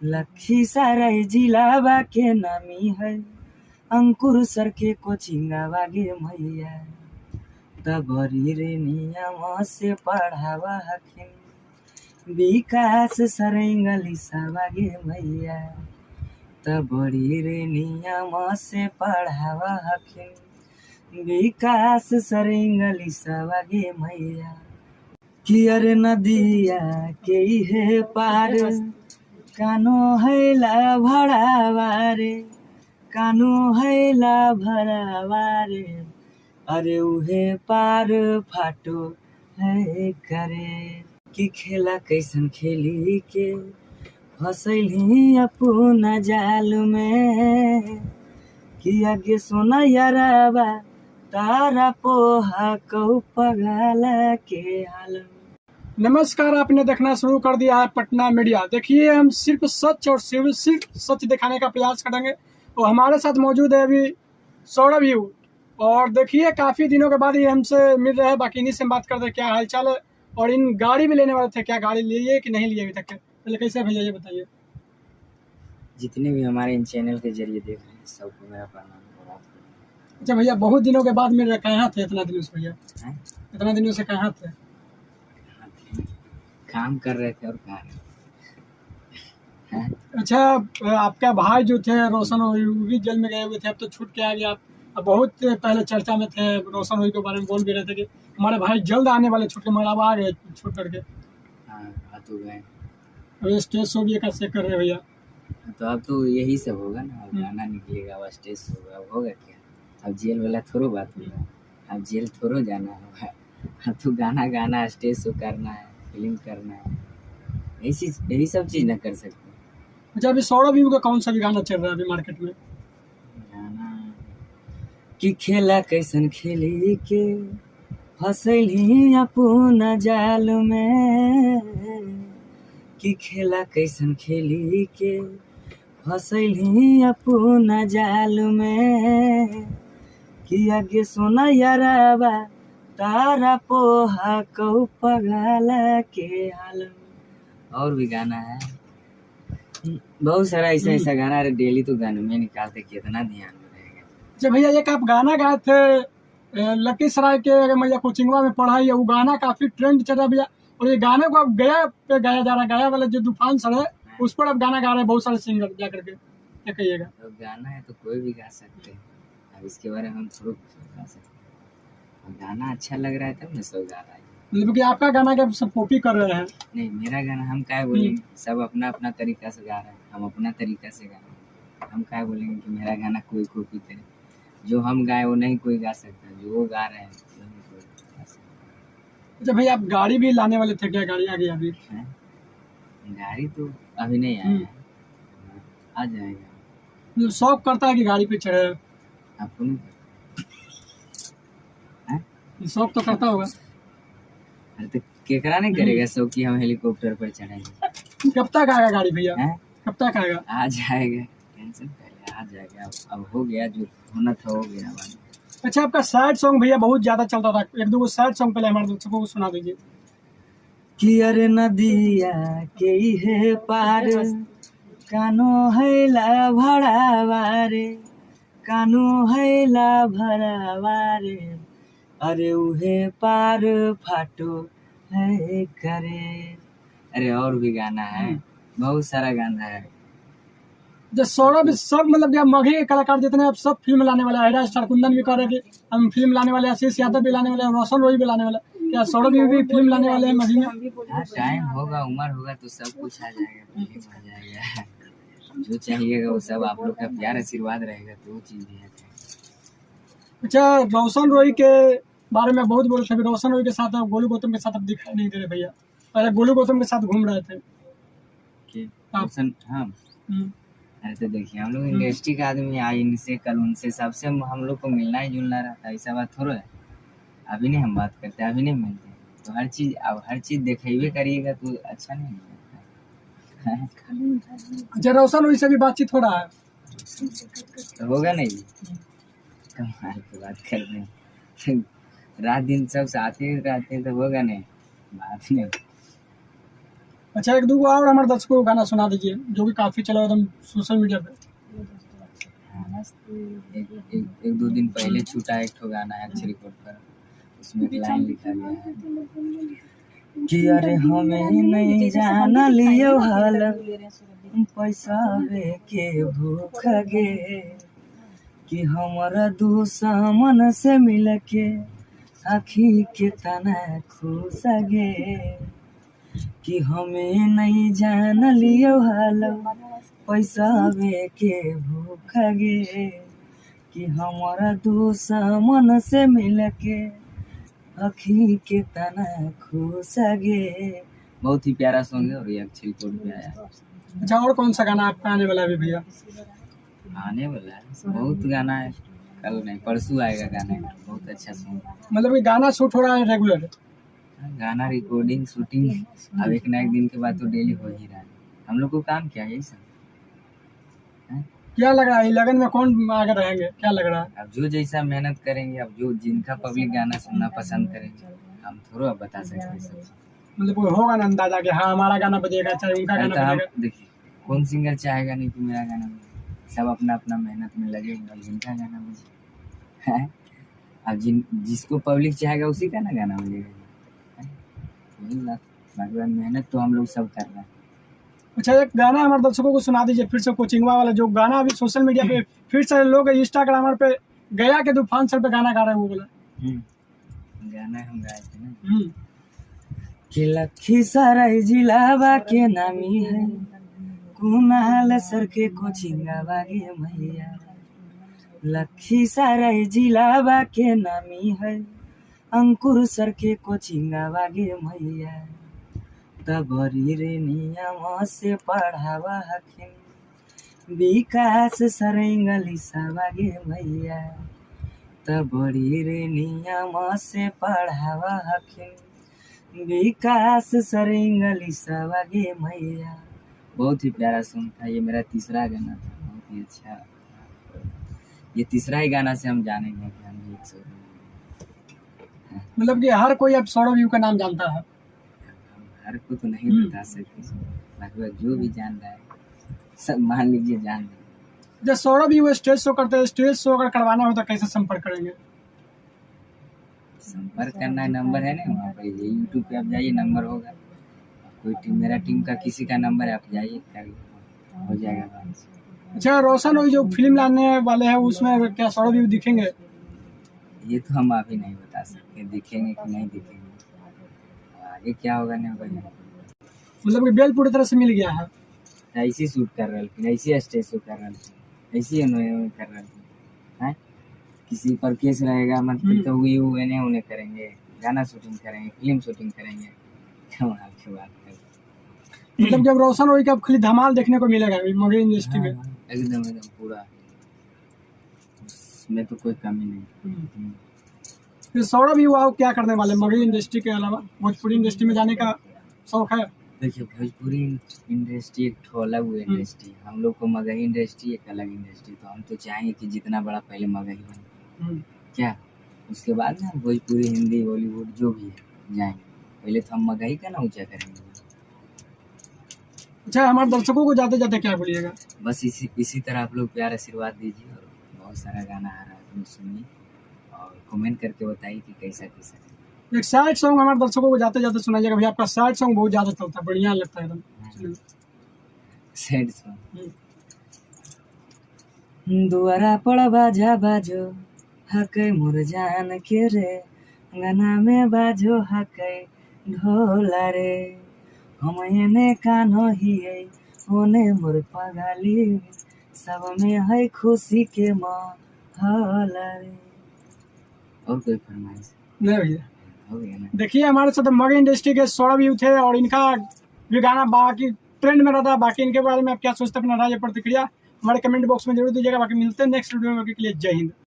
लखीसराय जिलावा के नामी है अंकुर सर के कोचिंगावा गे मैया तबरी रे नियम से पढ़ावा हखिन विकास सर इंग्लिशवा गे मैया तबरी रे नियम से पढ़ावा हखिन विकास सर इंग्लिशवा गे मैया कियर नदिया के हे पार कानो हैला भड़ावारे कानो हैला भड़ावारे अरे उहे पार फाटो है करे कि खेला कैसन खेली के फसैली अपना जाल में कि आगे सोना याराबा तारा पोहा कौ पगाला के हाल में। नमस्कार, आपने देखना शुरू कर दिया है पटना मीडिया। देखिए, हम सिर्फ सच और सिर्फ सच दिखाने का प्रयास करेंगे। तो हमारे साथ मौजूद है अभी सौरभ यू, और देखिए काफ़ी दिनों के बाद ये हमसे मिल रहे हैं। बाकी इन्हीं से बात करते हैं क्या हालचाल है, और इन गाड़ी भी लेने वाले थे, क्या गाड़ी लिए कि नहीं लिए अभी तक? पहले कैसे भैया ये बताइए। जितने भी हमारे इन चैनल के जरिए देख रहे हैं सबको मेरा प्रणाम। अच्छा भैया, बहुत दिनों के बाद मिल रहे, कहाँ थे इतना दिनों से भैया? इतना दिनों से कहाँ थे? काम कर रहे थे और कहाँ। अच्छा, आपका भाई जो थे रोशन हुई, वो भी जेल में गए हुए थे, अब तो छूट के आ गया। अब बहुत पहले चर्चा में थे, रोशन हुई के बारे में बोल भी रहे थे कि हमारे भाई जल्द आने वाले छूट के, मगर अब आ गए छूट करके। हाँ तो गए। अब स्टेज शो भी कैसे कर रहे भैया? तो अब तो यही सब होगा ना, अब गाना निकलेगा, अब स्टेज होगा, अब होगा क्या? अब जेल वाला थोड़ो बात होगा, अब जेल थोड़ो जाना होगा, अब तो गाना गाना, स्टेज शो करना है, फिल्म करना है, यही सब चीज़ ना कर सकते। अच्छा, अभी सौरभ यू का कौन सा भी गाना चल रहा है अभी मार्केट में? गाना कि खेला कैसन खेली के फसैली अपना जाल में कि खेला कैसन खेली के फसैली अपना जाल में कि आगे सोना याराबा तारा पोहा कौ पगाला के हाल में। और भी गाना है, बहुत सारा ऐसा गाना है। डेली तो गाने में निकालते, कितना ध्यान में रहेगा। अच्छा भैया, एक आप गाना गाए थे लखीसराय के मैया कोचिंगवा में पढ़ाई है, वो गाना काफी ट्रेंड चल रहा है भैया। और ये गाने को अब गया पे गाया जा रहा है, गया वाला जो तूफान सर है उस पर अब गाना गा रहे हैं बहुत सारे सिंगर जा करके, क्या कहिएगा? तो गाना है तो कोई भी गा सकते हैं, अब इसके बारे में हम थोड़ा गा सकते हैं। गाना अच्छा लग रहा है तब ना सब गा रहा है। मतलब कि आपका गाना क्या सब कॉपी कर रहे हैं? नहीं, मेरा गाना हम क्या बोलेंगे, सब अपना अपना तरीका से गा रहे हैं, हम अपना तरीका से गा रहे हैं। हम क्या बोलेंगे कि मेरा गाना कोई कॉपी करे, जो हम गाए वो नहीं कोई गा सकता, जो वो गा रहे हैं नहीं कोई गा सकता। अच्छा भैया, आप गाड़ी भी लाने वाले थे, क्या गाड़ी आ गई अभी? गाड़ी तो अभी नहीं आया है, आ जाएगा। मतलब शौक करता है कि गाड़ी पे चढ़े? आपको नहीं शौक तो करता होगा। अरे तो केकरा नहीं करेगा शौक कि हम हेलीकॉप्टर पर चढ़ेंगे। कब तक आएगा गाड़ी भैया? कब तक आएगा? आ जाएगा, टेंशन पहले आ जाएगा। अब हो गया, जो होना था हो गया। अच्छा, आपका सैड सॉन्ग भैया बहुत ज्यादा चलता था, एक दो सैड सॉन्ग पहले हमारे दर्शकों को सुना दीजिए। कियर नदिया के हे पार कानो हैला भड़ावारे कानो हैला भड़ावारे अरे उहे पार फाटो है करे। अरे और भी गाना है, बहुत सारा गाना है। जो सौरभ सब मतलब क्या मघे के कलाकार जितने अब सब फिल्म लाने वाले, हेरा स्टार कुंदन भी कह रहे थे हम फिल्म लाने वाले, आशीष यादव भी लाने वाले, रोशन रोई भी लाने वाले, क्या सौरभ भी फिल्म लाने वाले हैं मघी में? टाइम होगा, उम्र होगा तो सब कुछ आ जाएगा, फिल्म आ जाएगा। जो चाहिएगा वो सब आप लोग का प्यार आशीर्वाद रहेगा तो वो चीज भी है। अच्छा, रोशन रोई के बारे में बहुत बोले थे, रोशन रोई के साथ अब गोलू गौतम के साथ अब दिखाई नहीं दे रहे भैया, पहले गोलू गौतम के साथ घूम रहे थे। हाँ, अरे तो देखिए हम लोग इंडस्ट्री का आदमी है, इनसे कल उनसे सबसे हम लोग को मिलना ही जुलना रहता है, ऐसा बात थोड़ा है। अभी नहीं हम बात करते, अभी नहीं मिलते, तो हर चीज दिखेबे करिएगा तो अच्छा नहीं लगता। अच्छा, रोशन रोई से भी बातचीत हो रहा है तो होगा नहीं, कमाल की बात कर रहे हैं। रात दिन सब साथ ही रहते हैं तो होगा नहीं, बात नहीं। अच्छा, एक दो और हमारे दर्शकों को गाना सुना दीजिए जो कि काफी चला एकदम सोशल मीडिया पे। एक दो दिन पहले छूटा एक ठो गाना है अच्छे रिकॉर्ड पर, उसमें एक लाइन लिखा गया है कि अरे हमें नहीं जाना लियो हाल पैसा के भूख गे, कि हमारा दुश्मन से मिल के आखी के तना खुश गे, कि हमें नहीं जान लियो हाल पैसा के भूख गे, कि हमारा दुश्मन से मिल के आखी के तना खुश गे। बहुत ही प्यारा सॉन्ग है और ये अच्छी रिकॉर्ड पे आया। अच्छा, और कौन सा गाना आपका आने वाला है अभी भैया? आने वाला है बहुत गाना है, कल नहीं परसों आएगा गाना, बहुत अच्छा सॉन्ग। मतलब कि गाना शूट हो रहा है रेगुलर? गाना रिकॉर्डिंग शूटिंग अब एक ना एक दिन के बाद तो डेली हो ही रहा है। हम लोग को काम क्या है यही सब। क्या लग रहा है लगन में कौन आगे रहेंगे, क्या लग रहा है? अब जो जैसा मेहनत करेंगे, अब जो जिनका पब्लिक गाना सुनना पसंद करेंगे, हम थोड़ा बता सकते हैं सब। मतलब कोई होगा ना अंदाजा कि हाँ हमारा गाना बजेगा चाहे उनका गाना बजेगा? देखिए कौन सिंगर चाहेगा नहीं कि मेरा गाना बजे, सब अपना अपना मेहनत में लगे और जिनका गाना बजे है। अब जिसको पब्लिक चाहेगा उसी का ना गाना बजेगा, वही बात। भगवान मेहनत तो हम लोग सब कर रहे हैं। अच्छा, एक गाना हमारे दर्शकों को सुना दीजिए फिर से, कोचिंगवा वाला जो गाना अभी सोशल मीडिया पे फिर से लोग इंस्टाग्राम पे गया के तूफान सर पे गाना गा रहे हैं वो बोला। गाना हम गाए थे ना कि लखीसराय जिलावा के नामी है कुनाल सर के कोचिंगा बागे मैया, लखीसराय जिलावा के नामी है अंकुर सर के कोचिंगा बागे मैया, तबरी रे नियम से पढ़ावा हखिन विकास सर इंग्लिश बागे मैया, तबरी रे नियम से पढ़ावा हखिन विकास सर इंग्लिश बागे मैया। बहुत ही प्यारा सॉन्ग था, ये मेरा तीसरा गाना था, बहुत ही अच्छा। ये तीसरा ही गाना से हम जानेंगे कि हम एक सौ। मतलब कि हर कोई अब सौरभ यू का नाम जानता है? हर को तो नहीं बता सकते, लगभग जो भी जान रहा है सब मान लीजिए जान रहे। जब सौरभ यू स्टेज शो करते हैं, स्टेज शो अगर करवाना हो तो कैसे संपर्क करेंगे? संपर्क करना है, नंबर है ना वहाँ पर, ये यूट्यूब पे आप जाइए नंबर होगा, कोई टीम मेरा टीम का किसी का नंबर है, आप जाइए करिए हो जाएगा। अच्छा, रोशन हुई जो फिल्म लाने वाले हैं उसमें क्या सौरभ यू दिखेंगे? ये तो हम अभी नहीं बता सकते दिखेंगे कि नहीं दिखेंगे, आगे क्या होगा नहीं होगा। मतलब कि बेल पूरी तरह से मिल गया है, ऐसी शूट कर रहे थे, ऐसी स्टेज शो कर रहे थे, ऐसी उन्हें कर रहे थे हैं। किसी पर केस रहेगा मतलब तो ये उन्हें करेंगे, गाना शूटिंग करेंगे, फिल्म शूटिंग करेंगे, कमाल की बात है। मतलब जब रोशन हुई का खाली धमाल देखने को मिलेगा मगही इंडस्ट्री में? एकदम एकदम पूरा, उसमें तो कोई कमी नहीं। फिर सौरभ यू आओ क्या करने वाले मगही इंडस्ट्री के अलावा? भोजपुरी इंडस्ट्री में जाने का शौक है? देखिए भोजपुरी इंडस्ट्री एक अलग इंडस्ट्री, हम लोग को मगही इंडस्ट्री एक अलग इंडस्ट्री, तो हम तो चाहेंगे कि जितना बड़ा पहले मगही बने क्या, उसके बाद ना भोजपुरी हिंदी बॉलीवुड जो भी है जाएंगे, पहले तो हम मगही का ना ऊंचा करेंगे। अच्छा, हमारे दर्शकों को जाते जाते क्या बोलिएगा? बस इसी तरह आप लोग प्यार आशीर्वाद दीजिए, और बहुत सारा गाना आ रहा है तुम सुनिए और कमेंट करके बताइए कि कैसा कैसा। एक सैड सॉन्ग हमारे दर्शकों को जाते जाते सुनाइएगा भैया, आपका सैड सॉन्ग बहुत ज्यादा चलता है, बढ़िया लगता है एकदम। सैड सॉन्ग दुआरा पड़ बाजा बाजो हकै मोर जान के रे, गाना में बाजो हकै ढोला रे, हम एने कानो हिए ओने मोर पगाली, सब में है खुशी के माहौल रे। और कोई फरमाइश नहीं भैया? हो गया ना। देखिए हमारे साथ मगही इंडस्ट्री के सौरभ यू थे और इनका भी गाना बाकी ट्रेंड में रहता है। बाकी इनके बारे में आप क्या सोचते हैं, अपना राय प्रतिक्रिया हमारे कमेंट बॉक्स में जरूर दीजिएगा। बाकी मिलते हैं नेक्स्ट वीडियो में, के लिए जय हिंद।